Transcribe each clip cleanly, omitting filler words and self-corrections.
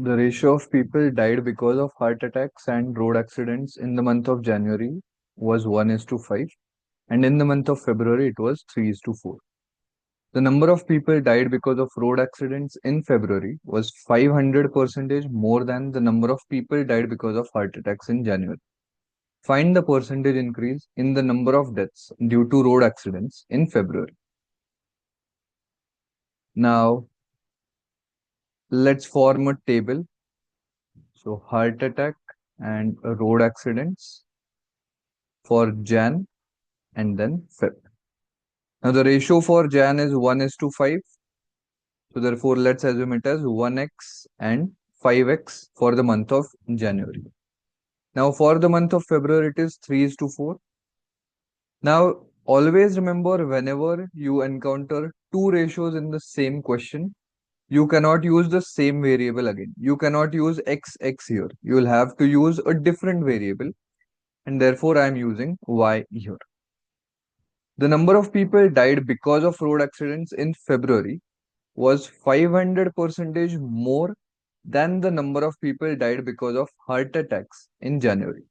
The ratio of people died because of heart attacks and road accidents in the month of January was 1 is to 5, and in the month of February it was 3 is to 4. The number of people died because of road accidents in February was 500% more than the number of people died because of heart attacks in January. Find the percentage increase in the number of deaths due to road accidents in February. Now, let's form a table. So, heart attack and road accidents for Jan and then Feb. Now, the ratio for Jan is 1 is to 5. So, therefore, let's assume it as 1x and 5x for the month of January. Now, for the month of February, it is 3 is to 4. Now, always remember whenever you encounter two ratios in the same question, you cannot use the same variable again. You cannot use x here. You will have to use a different variable, and therefore I am using y here. The number of people died because of road accidents in February was 500% more than the number of people died because of heart attacks in January.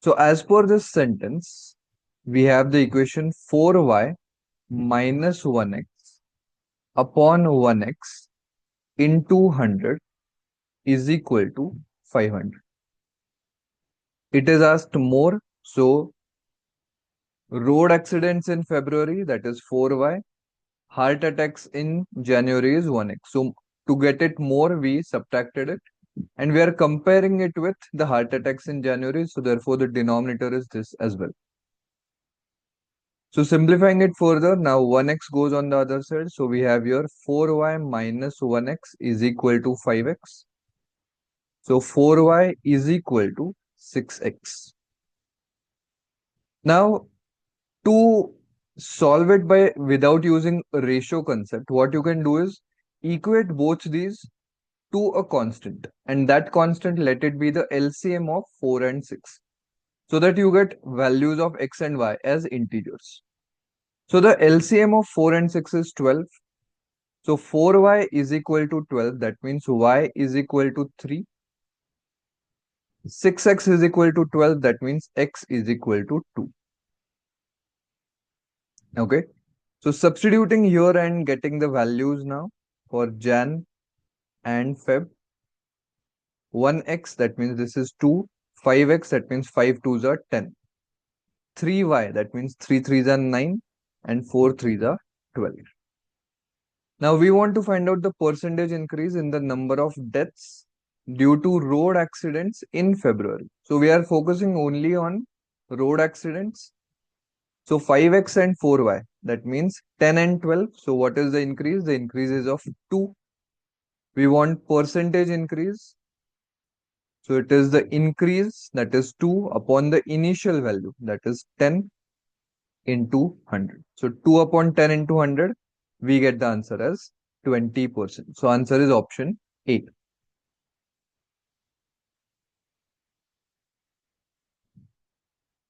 So as per this sentence, we have the equation 4y minus 1x upon 1x into 100 is equal to 500. It is asked more, so road accidents in February, that is 4y, heart attacks in January is 1x. So to get it more, we subtracted it, and we are comparing it with the heart attacks in January, so therefore the denominator is this as well. So simplifying it further, now 1x goes on the other side, so we have here 4y minus 1x is equal to 5x. So 4y is equal to 6x. Now, to solve it by without using a ratio concept, what you can do is equate both these to a constant, and that constant, let it be the LCM of 4 and 6, so that you get values of x and y as integers. So the LCM of 4 and 6 is 12. So 4y is equal to 12. That means y is equal to 3. 6x is equal to 12. That means x is equal to 2. Okay. So substituting here and getting the values now for Jan and Feb. 1x, that means this is 2. 5x, that means 5 2s are 10. 3y, that means 3 3s are 9. And 4 3s are 12. Now we want to find out the percentage increase in the number of deaths due to road accidents in February. So we are focusing only on road accidents. So 5x and 4y, that means 10 and 12. So what is the increase? The increase is of 2. We want percentage increase. So it is the increase, that is 2 upon the initial value, that is 10 into 100. So 2 upon 10 into 100, we get the answer as 20%. So answer is option 8.